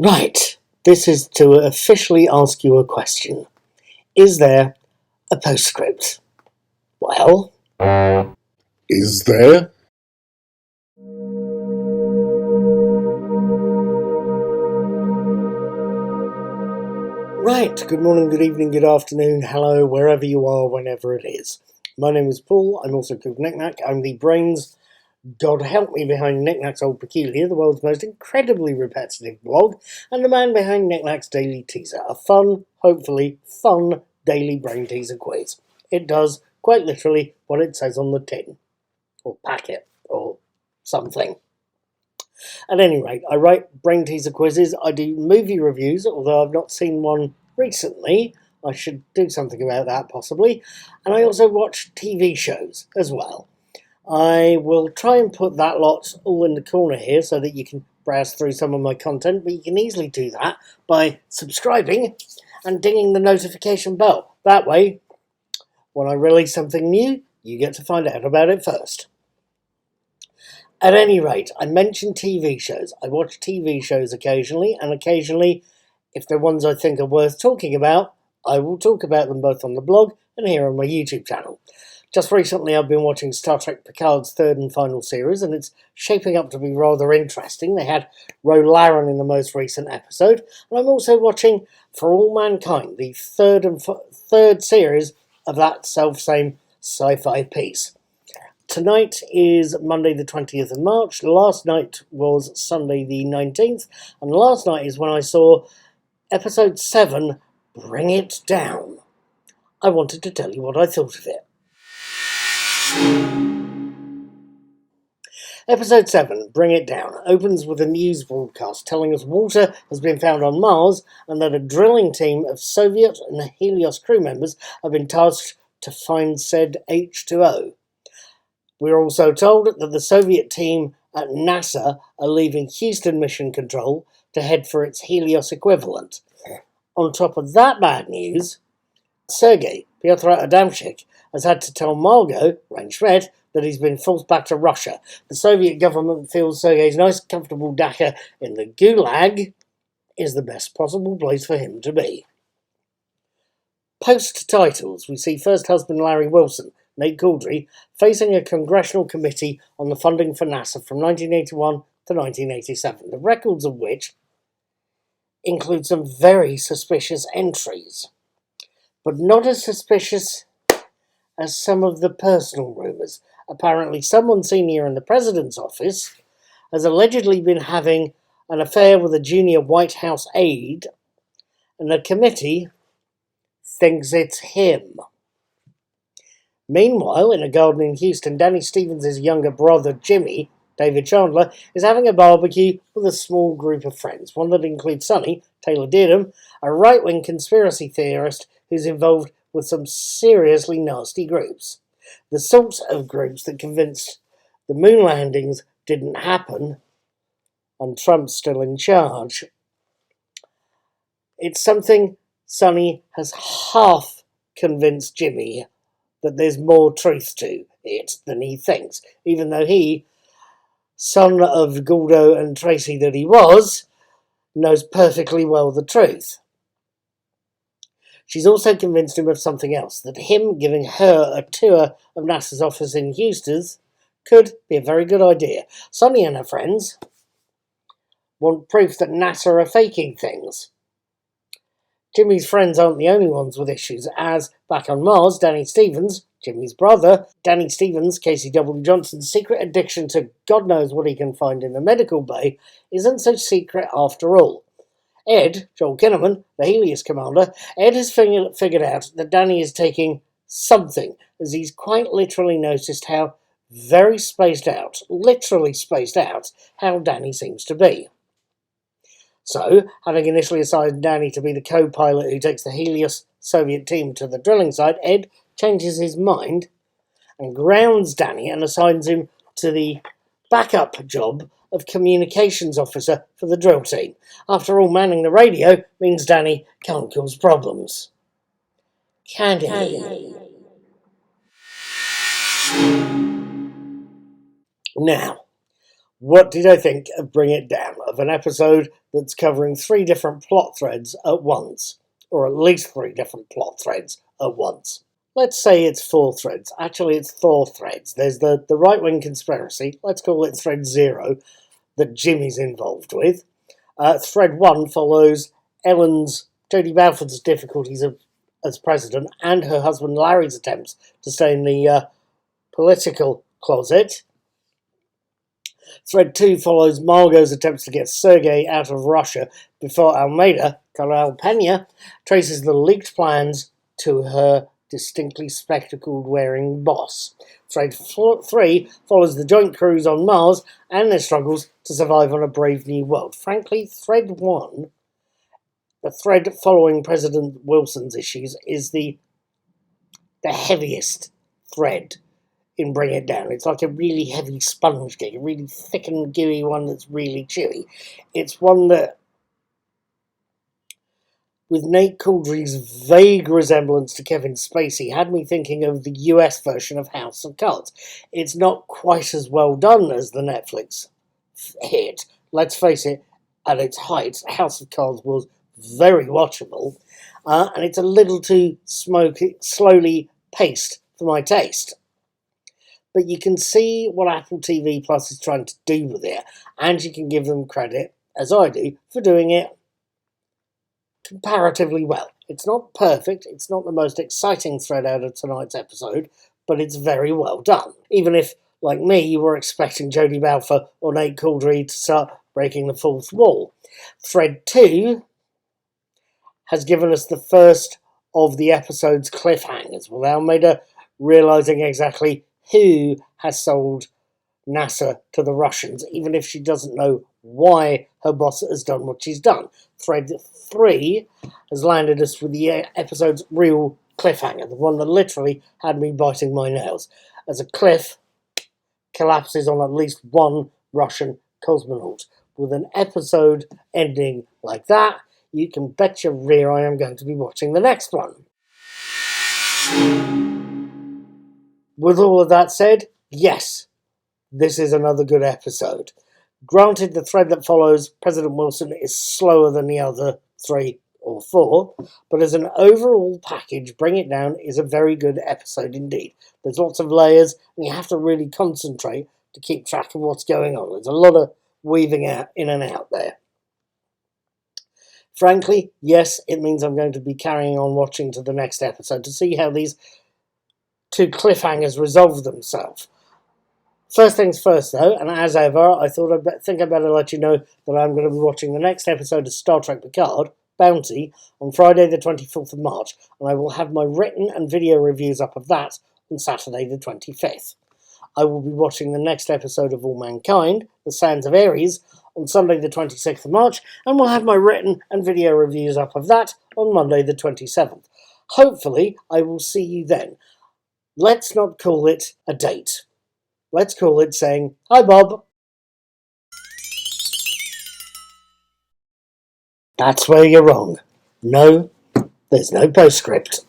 Right, this is to officially ask you a question. Is there a postscript? Well, Is there? right, good morning, good evening, good afternoon, hello, wherever you are, whenever it is. My name is Paul, I'm also called Knickknack. I'm the brains, God help me, behind Knickknack's Old Peculiar, the world's most incredibly repetitive blog, and the man behind Knickknack's Daily Teaser, a fun, hopefully fun, daily brain teaser quiz. It does, quite literally, what it says on the tin, or packet, or something. At any rate, I write brain teaser quizzes, I do movie reviews, although I've not seen one recently. I should do something about that possibly. And I also watch TV shows as well. I will try and put that lot all in the corner here so that you can browse through some of my content, but you can easily do that by subscribing and dinging the notification bell. That way, when I release something new, you get to find out about it first. At any rate, I mentioned TV shows. I watch TV shows occasionally, and occasionally, if they're ones I think are worth talking about, I will talk about them both on the blog and here on my YouTube channel. Just recently, I've been watching Star Trek Picard's third and final series, and it's shaping up to be rather interesting. They had Ro Laren in the most recent episode, and I'm also watching For All Mankind, the third series of that self-same sci-fi piece. Tonight is Monday the 20th of March, last night was Sunday the 19th, and last night is when I saw episode 7, Bring It Down. I wanted to tell you what I thought of it. Episode 7, Bring It Down, opens with a news broadcast telling us water has been found on Mars and that a drilling team of Soviet and Helios crew members have been tasked to find said H2O. We're also told that the Soviet team at NASA are leaving Houston Mission Control to head for its Helios equivalent. On top of that bad news, Sergei Piotr Adamczyk has had to tell Margot Rentschmidt that he's been forced back to Russia. The Soviet government feels Sergei's nice, comfortable dacha in the Gulag is the best possible place for him to be. Post-titles, we see first husband Larry Wilson, Nate Couldry, facing a congressional committee on the funding for NASA from 1981 to 1987, the records of which include some very suspicious entries, but not as suspicious as some of the personal rumours. Apparently, someone senior in the president's office has allegedly been having an affair with a junior White House aide, and the committee thinks it's him. Meanwhile, in a garden in Houston, Danny Stevens' younger brother, Jimmy, David Chandler, is having a barbecue with a small group of friends, one that includes Sonny, Taylor Dearden, a right-wing conspiracy theorist who's involved with some seriously nasty groups. The sorts of groups that convinced the moon landings didn't happen and Trump's still in charge. It's something Sonny has half convinced Jimmy that there's more truth to it than he thinks, even though he, son of Gordo and Tracy that he was, knows perfectly well the truth. She's also convinced him of something else, that him giving her a tour of NASA's office in Houston could be a very good idea. Sonny and her friends want proof that NASA are faking things. Jimmy's friends aren't the only ones with issues, as, back on Mars, Danny Stevens, Jimmy's brother, Danny Stevens, Casey W. Johnson's secret addiction to God knows what he can find in the medical bay, isn't so secret after all. Ed, Joel Kinnaman, the Helios commander, Ed has figured out that Danny is taking something, as he's quite literally noticed how very spaced out, literally spaced out, how Danny seems to be. So, having initially assigned Danny to be the co-pilot who takes the Helios Soviet team to the drilling site, Ed changes his mind and grounds Danny and assigns him to the backup job of communications officer for the drill team. After all, manning the radio means Danny can't cause problems. Can he? Now, What did I think of Bring It Down, of an episode that's covering 3 different plot threads at once? Or at least 3 different plot threads at once. Let's say it's 4 threads. Actually, it's 4 threads. There's the right-wing conspiracy, let's call it thread 0, that Jimmy's involved with. Thread 1 follows Jodie Balfour's difficulties as president and her husband Larry's attempts to stay in the political closet. Thread 2 follows Margot's attempts to get Sergei out of Russia before Almeida, Coral Pena, traces the leaked plans to her distinctly spectacled-wearing boss. Thread 3 follows the joint crews on Mars and their struggles to survive on a brave new world. Frankly, Thread 1, the thread following President Wilson's issues, is the heaviest thread in Bring It Down. It's like a really heavy sponge cake, a really thick and gooey one that's really chewy. It's one that, with Nate Couldry's vague resemblance to Kevin Spacey, had me thinking of the US version of House of Cards. It's not quite as well done as the Netflix hit. Let's face it, at its height, House of Cards was very watchable, and it's a little too slowly paced for my taste. But you can see what Apple TV Plus is trying to do with it, and you can give them credit, as I do, for doing it comparatively well. It's not perfect, it's not the most exciting thread out of tonight's episode, but it's very well done. Even if, like me, you were expecting Jodie Balfour or Nate Couldry to start breaking the fourth wall. Thread 2 has given us the first of the episode's cliffhangers, with Almeida realising exactly who has sold NASA to the Russians, even if she doesn't know why her boss has done what she's done. Thread 3 has landed us with the episode's real cliffhanger, the one that literally had me biting my nails, as a cliff collapses on at least one Russian cosmonaut. With an episode ending like that, you can bet your rear I am going to be watching the next one. With all of that said, yes, this is another good episode. Granted, the thread that follows President Wilson is slower than the other 3 or 4, but as an overall package, Bring It Down is a very good episode indeed. There's lots of layers, and you have to really concentrate to keep track of what's going on. There's a lot of weaving out in and out there. Frankly, yes, it means I'm going to be carrying on watching to the next episode to see how these 2 cliffhangers resolve themselves. First things first, though, and as ever, I thought I'd better let you know that I'm going to be watching the next episode of Star Trek Picard, Bounty, on Friday the 24th of March, and I will have my written and video reviews up of that on Saturday the 25th. I will be watching the next episode of All Mankind, The Sands of Ares, on Sunday the 26th of March, and will have my written and video reviews up of that on Monday the 27th. Hopefully, I will see you then. Let's not call it a date. Let's call it saying, "Hi, Bob." That's where you're wrong. No, there's no postscript.